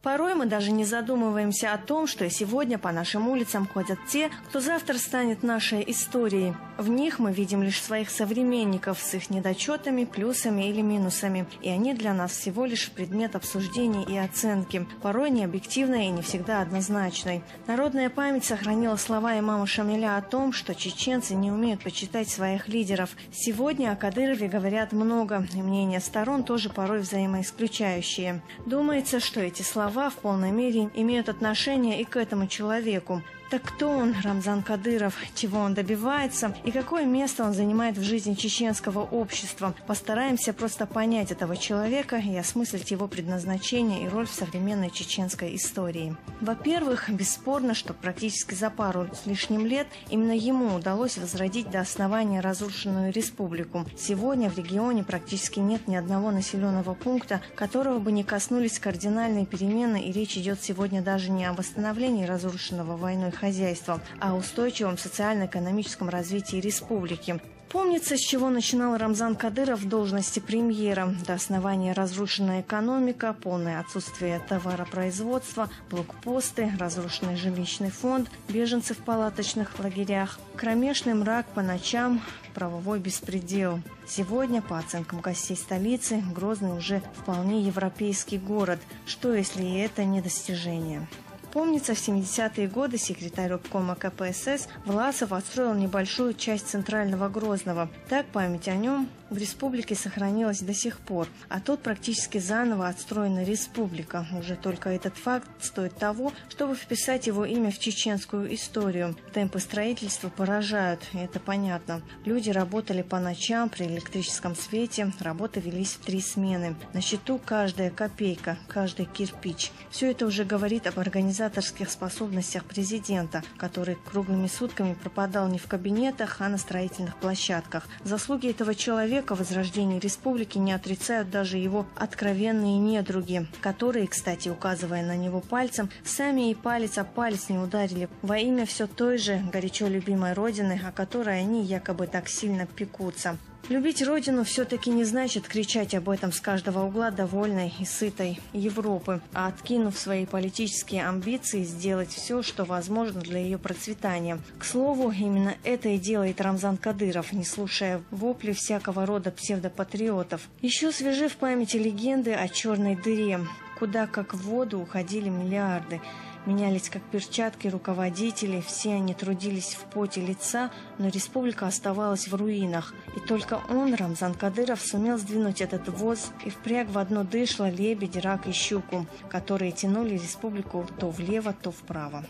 Порой мы даже не задумываемся о том, что сегодня по нашим улицам ходят те, кто завтра станет нашей историей. В них мы видим лишь своих современников с их недочетами, плюсами или минусами. И они для нас всего лишь предмет обсуждений и оценки, порой необъективной и не всегда однозначной. Народная память сохранила слова имама Шамиля о том, что чеченцы не умеют почитать своих лидеров. Сегодня о Кадырове говорят много, и мнения сторон тоже порой взаимоисключающие. Думается, что эти слова в полной мере имеют отношение и к этому человеку. Так кто он, Рамзан Кадыров, чего он добивается и какое место он занимает в жизни чеченского общества? Постараемся просто понять этого человека и осмыслить его предназначение и роль в современной чеченской истории. Во-первых, бесспорно, что практически за пару с лишним лет именно ему удалось возродить до основания разрушенную республику. Сегодня в регионе практически нет ни одного населенного пункта, которого бы не коснулись кардинальные перемены, и речь идет сегодня даже не о восстановлении разрушенного войной хозяйством, а о устойчивом социально-экономическом развитии республики. Помнится, с чего начинал Рамзан Кадыров в должности премьера. До основания разрушенная экономика, полное отсутствие товаропроизводства, блокпосты, разрушенный жилищный фонд, беженцы в палаточных лагерях, кромешный мрак по ночам, правовой беспредел. Сегодня, по оценкам гостей столицы, Грозный уже вполне европейский город. Что, если и это не достижение? Помнится, в 70-е годы секретарь обкома КПСС Власов отстроил небольшую часть центрального Грозного. Так память о нем в республике сохранилась до сих пор. А тут практически заново отстроена республика. Уже только этот факт стоит того, чтобы вписать его имя в чеченскую историю. Темпы строительства поражают, и это понятно. Люди работали по ночам при электрическом свете, работы велись в 3 смены. На счету каждая копейка, каждый кирпич. Все это уже говорит об организаторских способностях президента, который круглыми сутками пропадал не в кабинетах, а на строительных площадках. Заслуги этого человека в возрождении республики не отрицают даже его откровенные недруги, которые, кстати, указывая на него пальцем, сами и палец о палец не ударили во имя все той же горячо любимой родины, о которой они якобы так сильно пекутся. Любить родину все-таки не значит кричать об этом с каждого угла довольной и сытой Европы, а откинув свои политические амбиции, сделать все, что возможно для ее процветания. К слову, именно это и делает Рамзан Кадыров, не слушая вопли всякого рода псевдопатриотов. Еще свежи в памяти легенды о черной дыре, куда как в воду уходили миллиарды. Менялись как перчатки руководители, все они трудились в поте лица, но республика оставалась в руинах. И только он, Рамзан Кадыров, сумел сдвинуть этот воз и впряг в одно дышло лебедь, рак и щуку, которые тянули республику то влево, то вправо.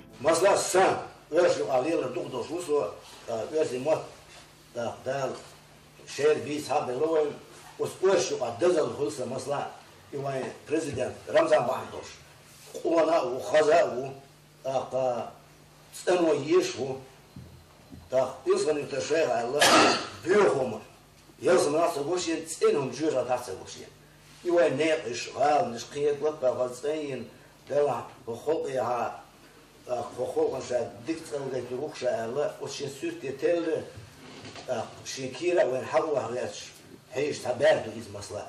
Она ухаза так стано ешу так если ты шега Allah бюхом я знаю что вообще ценом жира так вообще и он не ишгал не шкиет лак базайн да бохоя бохоя шад дикция для рухша Allah очень сюрте теле шекира вен хавла гач هيش تبادل из масла.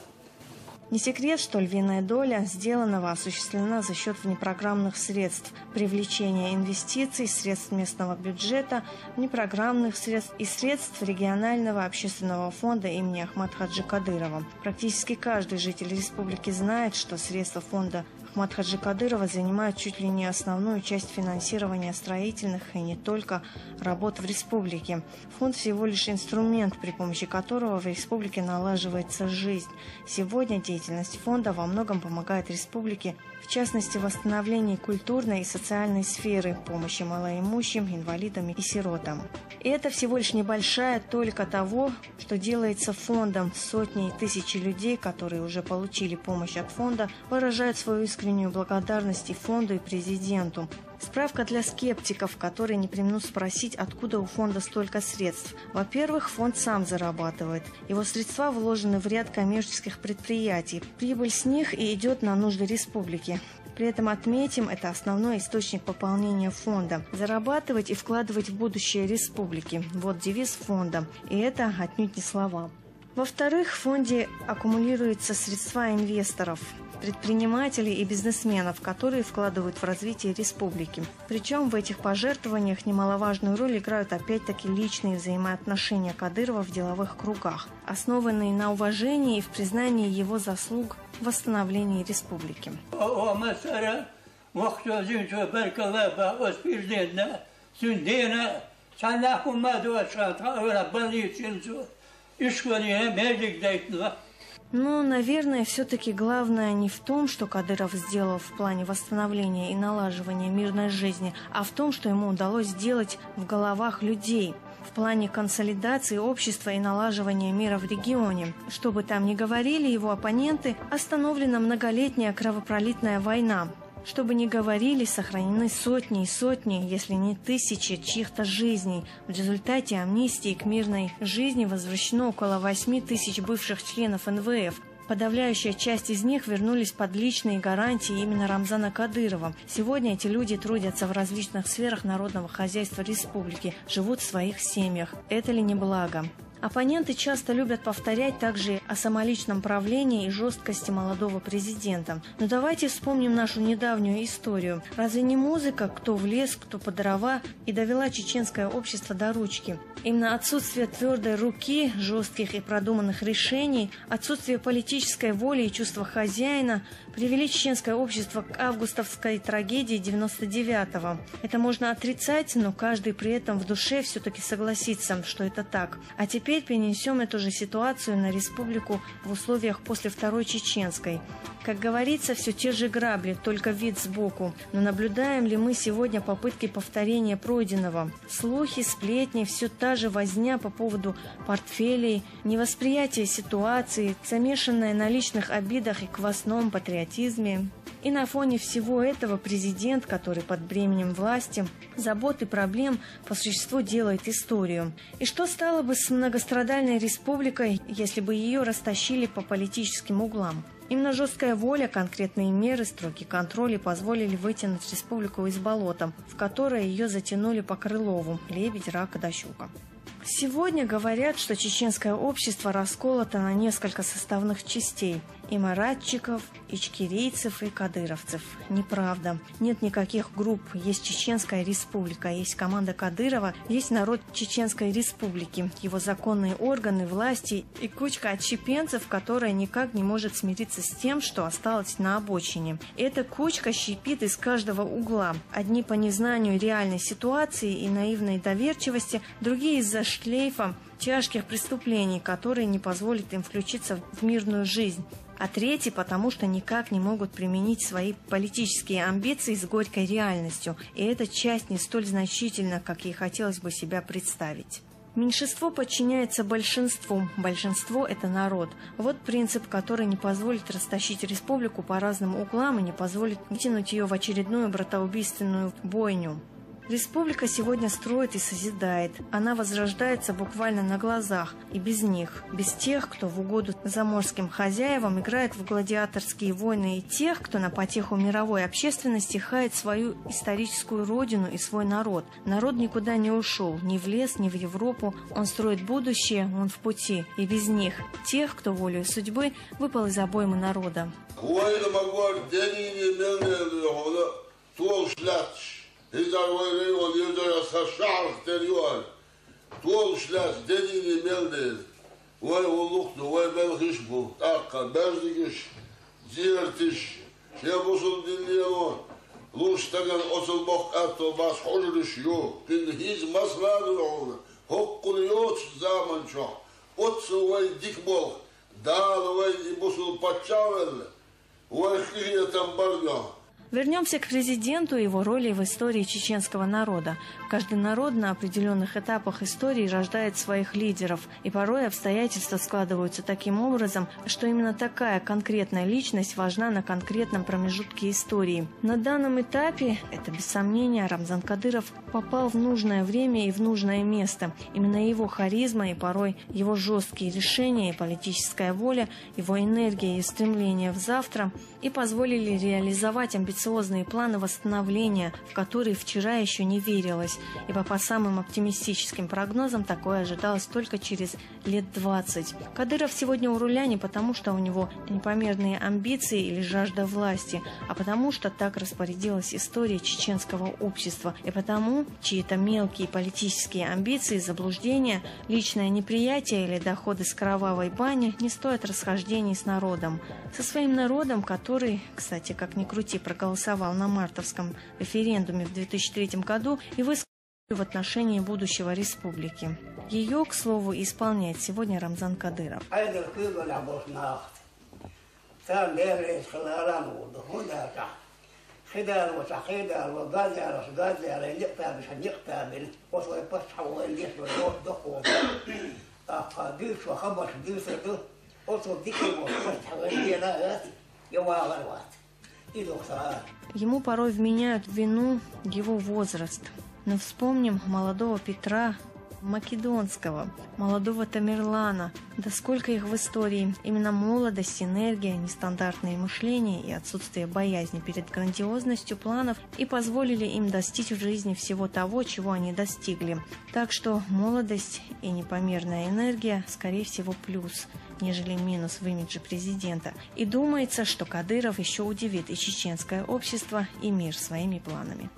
Не секрет, что львиная доля сделанного осуществлена за счет внепрограммных средств, привлечения инвестиций, средств местного бюджета, внепрограммных средств и средств регионального общественного фонда имени Ахмад Хаджи Кадырова. Практически каждый житель республики знает, что средства фонда Ахмад Хаджи Кадырова занимают чуть ли не основную часть финансирования строительных и не только работ в республике. Фонд всего лишь инструмент, при помощи которого в республике налаживается жизнь. Сегодня деятельность фонда во многом помогает республике, в частности, в восстановлении культурной и социальной сферы, помощи малоимущим, инвалидам и сиротам. И это всего лишь небольшая толика того, что делается фондом. Сотни и тысячи людей, которые уже получили помощь от фонда, выражают свою искреннюю благодарность и фонду, и президенту. Справка для скептиков, которые не преминут спросить, откуда у фонда столько средств. Во-первых, фонд сам зарабатывает. Его средства вложены в ряд коммерческих предприятий. Прибыль с них и идет на нужды республики. При этом отметим, это основной источник пополнения фонда. Зарабатывать и вкладывать в будущее республики. Вот девиз фонда. И это отнюдь не слова. Во-вторых, в фонде аккумулируются средства инвесторов. предпринимателей и бизнесменов, которые вкладывают в развитие республики. Причем в этих пожертвованиях немаловажную роль играют опять-таки личные взаимоотношения Кадырова в деловых кругах, основанные на уважении и в признании его заслуг в восстановлении республики. Но, наверное, все-таки главное не в том, что Кадыров сделал в плане восстановления и налаживания мирной жизни, а в том, что ему удалось сделать в головах людей, в плане консолидации общества и налаживания мира в регионе. Что бы там ни говорили его оппоненты, остановлена многолетняя кровопролитная война. Что бы ни говорили, сохранены сотни и сотни, если не тысячи чьих-то жизней. В результате амнистии к мирной жизни возвращено около 8 тысяч бывших членов НВФ. Подавляющая часть из них вернулись под личные гарантии именно Рамзана Кадырова. Сегодня эти люди трудятся в различных сферах народного хозяйства республики, живут в своих семьях. Это ли не благо? Оппоненты часто любят повторять также о самоличном правлении и жесткости молодого президента. Но давайте вспомним нашу недавнюю историю. Разве не музыка, кто в лес, кто по дрова, и довела чеченское общество до ручки? Именно отсутствие твердой руки, жестких и продуманных решений, отсутствие политической воли и чувства хозяина привели чеченское общество к августовской трагедии 99-го. Это можно отрицать, но каждый при этом в душе все-таки согласится, что это так. А теперь перенесем эту же ситуацию на республику в условиях после Второй Чеченской. Как говорится, все те же грабли, только вид сбоку. Но наблюдаем ли мы сегодня попытки повторения пройденного? Слухи, сплетни, все та же возня по поводу портфелей, невосприятие ситуации, замешанное на личных обидах и квасном патриотизме. И на фоне всего этого президент, который под бременем власти, забот и проблем по существу делает историю. И что стало бы с многострадальной республикой, если бы ее растащили по политическим углам? Именно жесткая воля, конкретные меры, строгий контроль позволили вытянуть республику из болота, в которое ее затянули по Крылову – лебедь, рак, да щука. Сегодня говорят, что чеченское общество расколото на несколько составных частей – и маратчиков, ичкерийцев, и кадыровцев. Неправда. Нет никаких групп. Есть Чеченская республика, есть команда Кадырова, есть народ Чеченской республики, его законные органы, власти и кучка отщепенцев, которая никак не может смириться с тем, что осталось на обочине. Эта кучка щипит из каждого угла. Одни по незнанию реальной ситуации и наивной доверчивости, другие из-за шлейфа тяжких преступлений, которые не позволят им включиться в мирную жизнь. А третьи, потому что никак не могут применить свои политические амбиции с горькой реальностью. И эта часть не столь значительна, как ей хотелось бы себя представить. Меньшинство подчиняется большинству. Большинство – это народ. Вот принцип, который не позволит растащить республику по разным углам и не позволит вытянуть ее в очередную братоубийственную бойню. Республика сегодня строит и созидает. Она возрождается буквально на глазах. И без них, без тех, кто в угоду заморским хозяевам играет в гладиаторские войны, и тех, кто на потеху мировой общественности хает свою историческую родину и свой народ. Народ никуда не ушел, ни в лес, ни в Европу. Он строит будущее, он в пути. И без них, тех, кто волею судьбы выпал из обоймы народа. Hizar vayre o yurda saşar teriyor. Tuol şlas dediğini meldir. Vay olluktu, vay belhiş bu. Akka, bezdigiş, ziyertiş. Ya bosul dinleyen o. Luştagan osul bok atto bas hocuriş yok. Şimdi hiç masladır oğlu. Hokkulu yok zaman çok. Otsu vay dik bol. Dağlı vay bosul patçavel. Vay hıyatan barga. Вернемся к президенту и его роли в истории чеченского народа. Каждый народ на определенных этапах истории рождает своих лидеров, и порой обстоятельства складываются таким образом, что именно такая конкретная личность важна на конкретном промежутке истории. На данном этапе, это без сомнения, Рамзан Кадыров попал в нужное время и в нужное место. Именно его харизма и порой его жесткие решения и политическая воля, его энергия и стремление в завтра и позволили реализовать амбициозные амбициозные планы восстановления, в которые вчера еще не верилось, ибо по самым оптимистическим прогнозам такое ожидалось только через лет 20. Кадыров сегодня у руля не потому, что у него непомерные амбиции или жажда власти, а потому, что так распорядилась история чеченского общества, и потому чьи-то мелкие политические амбиции, заблуждения, личное неприятие или доходы с кровавой бани не стоят расхождений с народом. Со своим народом, который, кстати, как ни крути, проголосовал на мартовском референдуме в 2003 году и высказал в отношении будущего республики. Ее, к слову, исполняет сегодня Рамзан Кадыров. Ему порой вменяют в вину его возраст. Но вспомним молодого Петра Македонского, молодого Тамерлана. Да сколько их в истории. Именно молодость, энергия, нестандартное мышление и отсутствие боязни перед грандиозностью планов и позволили им достичь в жизни всего того, чего они достигли. Так что молодость и непомерная энергия, скорее всего, плюс, нежели минус в имидже президента. И думается, что Кадыров еще удивит и чеченское общество, и мир своими планами.